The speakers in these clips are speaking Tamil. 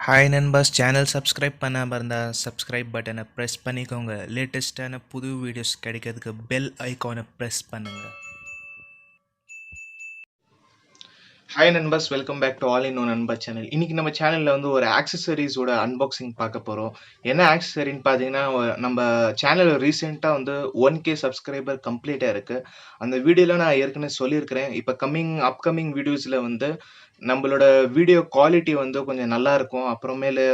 ஹாய் நண்பாஸ், சேனல் சப்ஸ்கிரைப் பண்ணாமல் இருந்தால் சப்ஸ்கிரைப் பட்டனை ப்ரெஸ் பண்ணிக்கோங்க. லேட்டஸ்ட்டான புது வீடியோஸ் கிடைக்கிறதுக்கு பெல் ஐக்கானை ப்ரெஸ் பண்ணுங்கள். ஹாய் நண்பாஸ், welcome back to all in one நண்பா சேனல். இன்றைக்கி நம்ம சேனலில் வந்து ஒரு ஆக்சசரிஸோட அன்பாக்சிங் பார்க்க போகிறோம். என்ன ஆக்சசரின்னு பார்த்தீங்கன்னா, நம்ம சேனலில் ரீசெண்டாக வந்து 1K சப்ஸ்கிரைபர் கம்ப்ளீட்டாக இருக்குது. அந்த வீடியோவில் நான் ஏற்கனவே சொல்லியிருக்கிறேன். இப்போ அப்கமிங் வீடியோஸில் வந்து நம்மளோட வீடியோ குவாலிட்டி வந்து கொஞ்சம் நல்லாயிருக்கும். அப்புறமேலு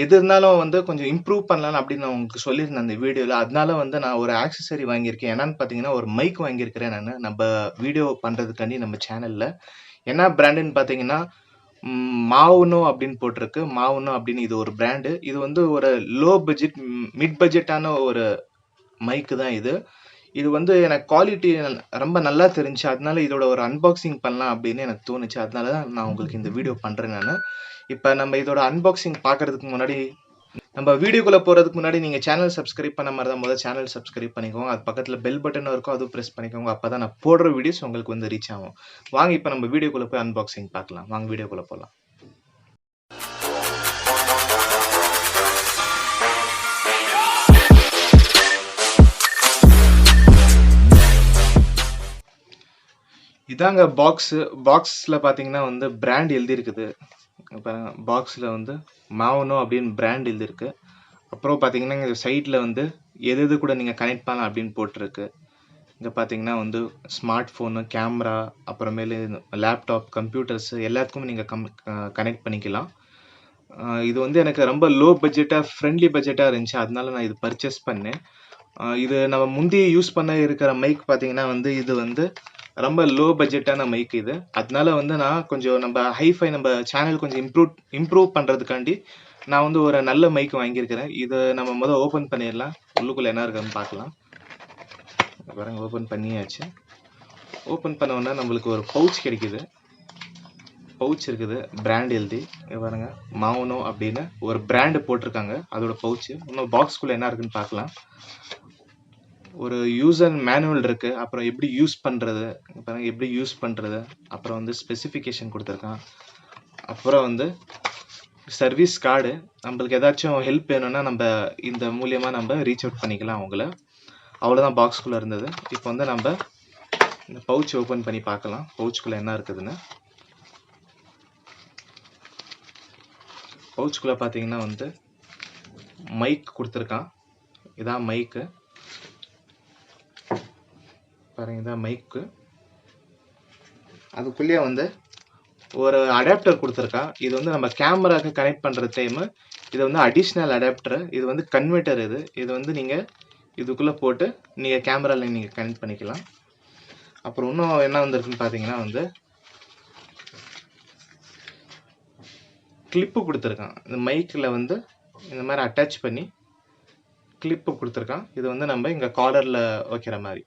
எது இருந்தாலும் வந்து கொஞ்சம் இம்ப்ரூவ் பண்ணலாம் அப்படின்னு நான் உங்களுக்கு சொல்லியிருந்தேன் அந்த வீடியோவில். அதனால வந்து நான் ஒரு ஆக்சசரி வாங்கியிருக்கேன். என்னன்னு பார்த்தீங்கன்னா, ஒரு மைக் வாங்கியிருக்கிறேன் நான் நம்ம வீடியோ பண்ணுறதுக்காண்டி நம்ம சேனலில். என்ன பிராண்டுன்னு பார்த்தீங்கன்னா, மாவுனோ அப்படின்னு போட்டிருக்கு. மாவுனோ அப்படின்னு இது ஒரு பிராண்டு. இது வந்து ஒரு லோ பட்ஜெட், மிட் பட்ஜெட்டான ஒரு மைக்கு தான் இது. இது வந்து எனக்கு குவாலிட்டி ரொம்ப நல்லா தெரிஞ்சு, அதனால இதோட ஒரு அன்பாக்சிங் பண்ணலாம் அப்படின்னு எனக்கு தோணுச்சு. அதனால தான் நான் உங்களுக்கு இந்த வீடியோ பண்ணுறேன் நான். இப்போ நம்ம இதோட அன்பாக்சிங் பார்க்கறதுக்கு முன்னாடி, நம்ம வீடியோக்குள்ளே போகிறதுக்கு முன்னாடி நீங்கள் சேனல் சப்ஸ்கிரைப் பண்ண மாதிரி தான் முதல் சேனல் சப்ஸ்கிரைப் பண்ணிக்கோங்க. அது பக்கத்தில் பெல் பட்டன் இருக்கும், அதுவும் ப்ரெஸ் பண்ணிக்கோங்க. அப்போ தான் நான் போடுற வீடியோஸ் உங்களுக்கு வந்து ரீச் ஆகும். வாங்க இப்போ நம்ம வீடியோக்குள்ளே போய் அன்பாக்சிங் பார்க்கலாம். வாங்க வீடியோக்குள்ளே போகலாம். இதாங்க பாக்ஸில் பார்த்தீங்கன்னா வந்து பிராண்ட் எழுதியிருக்குது. இப்போ பாக்ஸில் வந்து மாவனோ அப்படின்னு பிராண்ட் எழுதியிருக்கு. அப்புறம் பார்த்தீங்கன்னா இங்கே சைடில் வந்து எது கூட நீங்கள் கனெக்ட் பண்ணலாம் அப்படின்னு போட்டிருக்கு. இங்கே பார்த்தீங்கன்னா வந்து ஸ்மார்ட் ஃபோனு, கேமரா, அப்புறமேலு லேப்டாப், கம்ப்யூட்டர்ஸு எல்லாத்துக்கும் நீங்கள் கனெக்ட் பண்ணிக்கலாம். இது வந்து எனக்கு ரொம்ப லோ பட்ஜெட்டாக, ஃப்ரெண்ட்லி பட்ஜெட்டாக இருந்துச்சு. அதனால நான் இது பர்ச்சேஸ் பண்ணேன். இது நம்ம முந்தைய யூஸ் பண்ண இருக்கிற மைக் பார்த்தீங்கன்னா வந்து இது வந்து ரொம்ப லோ பட்ஜெட்டான மைக் இது. அதனால வந்து நான் கொஞ்சம் நம்ம சேனல் கொஞ்சம் இம்ப்ரூவ் பண்ணுறதுக்காண்டி நான் வந்து ஒரு நல்ல மைக் வாங்கியிருக்கிறேன். இதை நம்ம முதல் ஓப்பன் பண்ணிடலாம். உள்ளுக்குள்ளே என்ன இருக்குன்னு பார்க்கலாம். பாருங்க, ஓப்பன் பண்ணியாச்சு. ஓப்பன் பண்ண உடனே நம்மளுக்கு ஒரு பவுச் கிடைக்குது. பவுச் இருக்குது, பிராண்ட் எழுதி. பாருங்க, மாவனோ அப்படின்னு ஒரு பிராண்டு போட்டிருக்காங்க, அதோட பவுச்சு. இன்னும் பாக்ஸ்குள்ளே என்ன இருக்குன்னு பார்க்கலாம். ஒரு யூசர் மேனுவல் இருக்கு. அப்புறம் எப்படி யூஸ் பண்றது, பாருங்க எப்படி யூஸ் பண்றது. அப்புறம் வந்து ஸ்பெசிஃபிகேஷன் கொடுத்துருக்கான். அப்புறம் வந்து சர்வீஸ் கார்டு. நம்மளுக்கு ஏதாச்சும் ஹெல்ப் வேணும்னா நம்ம இந்த மூலியமா நம்ம ரீச் அவுட் பண்ணிக்கலாம் அவங்கள. அவ்வளோதான் பாக்ஸ்குள்ளே இருந்தது. இப்போ வந்து நம்ம இந்த பவுச் ஓப்பன் பண்ணி பார்க்கலாம், பவுச்சுக்குள்ளே என்ன இருக்குதுன்னு. பவுச்சுக்குள்ளே பார்த்தீங்கன்னா வந்து மைக் கொடுத்துருக்கான். இதான் மைக்கு. பாருங்க, இதான் மைக்கு. அதுக்குள்ளேயே வந்து ஒரு அடாப்டர் கொடுத்துருக்கான். இது வந்து நம்ம கேமராக்கு கனெக்ட் பண்ணுற டைமு இது வந்து அடிஷ்னல் அடாப்டர். இது வந்து கன்வெர்ட்டர். இது வந்து நீங்கள் இதுக்குள்ளே போட்டு நீங்கள் கேமராவில் நீங்கள் கனெக்ட் பண்ணிக்கலாம். அப்புறம் இன்னும் என்ன வந்திருக்குன்னு பார்த்தீங்கன்னா வந்து கிளிப்பு கொடுத்துருக்கான். இந்த மைக்கில் வந்து இந்த மாதிரி அட்டாச் பண்ணி கிளிப்பு கொடுத்துருக்கான். இது வந்து நம்ம இங்கே காலரில் வைக்கிற மாதிரி.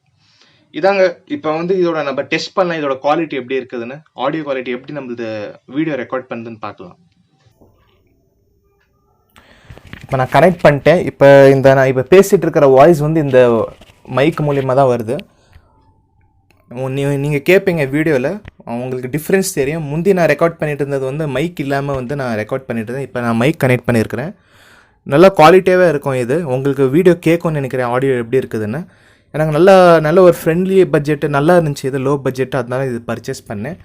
இதாங்க இப்போ வந்து இதோட நம்ம டெஸ்ட் பண்ணலாம், இதோட குவாலிட்டி எப்படி இருக்குதுன்னு, ஆடியோ குவாலிட்டி எப்படி நம்மளது வீடியோ ரெக்கார்ட் பண்ணுதுன்னு பார்க்கலாம். இப்போ நான் கனெக்ட் பண்ணிட்டேன். இப்போ நான் இப்போ பேசிகிட்டு இருக்கிற வாய்ஸ் வந்து இந்த மைக் மூலியமாக தான் வருது. நீங்கள் கேட்பீங்க வீடியோவில், உங்களுக்கு டிஃப்ரென்ஸ் தெரியும். முந்தி நான் ரெக்கார்ட் பண்ணிட்டு இருந்தது வந்து மைக் இல்லாமல் வந்து நான் ரெக்கார்ட் பண்ணிட்டு இருந்தேன். இப்போ நான் மைக் கனெக்ட் பண்ணியிருக்கிறேன். நல்லா குவாலிட்டியாகவே இருக்கும். இது உங்களுக்கு வீடியோ கேட்கும்னு நினைக்கிறேன், ஆடியோ எப்படி இருக்குதுன்னு. எனக்கு நல்ல ஒரு ஃப்ரெண்ட்லி பட்ஜெட்டு நல்லா இருந்துச்சு. இது லோ பட்ஜெட்டு, அதனால இது பர்ச்சேஸ் பண்ணேன்.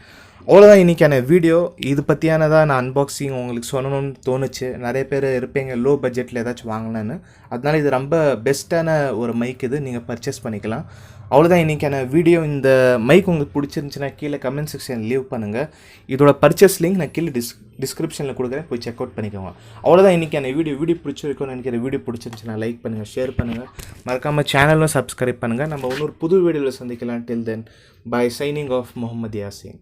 அவ்வளோதான் இன்றைக்கான வீடியோ. இது பற்றியானதான் நான் அன்பாக்சிங் உங்களுக்கு சொல்லணும்னு தோணுச்சு. நிறைய பேர் இருப்பீங்க லோ பட்ஜெட்டில் ஏதாச்சும் வாங்கலான்னு. அதனால இது ரொம்ப பெஸ்ட்டான ஒரு மைக். இது நீங்கள் பர்ச்சேஸ் பண்ணிக்கலாம். அவ்வளோதான் இன்றைக்கான வீடியோ. இந்த மைக் உங்களுக்கு பிடிச்சிருந்துச்சுன்னா கீழே கமெண்ட் செக்ஷன் லீவ் பண்ணுங்கள். இதோட பர்ச்சேஸ் லிங்க் நான் கீழே டிஸ்கிரிப்ஷனில் கொடுக்குறேன், போய் செக் அவுட் பண்ணிக்கோங்க. அவ்வளோதான் இன்றைக்கான வீடியோ பிடிச்சிருக்கும்னு நினைக்கிற. வீடியோ பிடிச்சிருந்துச்சுன்னா லைக் பண்ணுங்கள், ஷேர் பண்ணுங்கள், மறக்காமல் சேனலும் சப்ஸ்கிரைப் பண்ணுங்கள். நம்ம இன்னொரு புது வீடியோவில் சந்திக்கலாம். Till then, bye. Signing off Mohammed Yasin.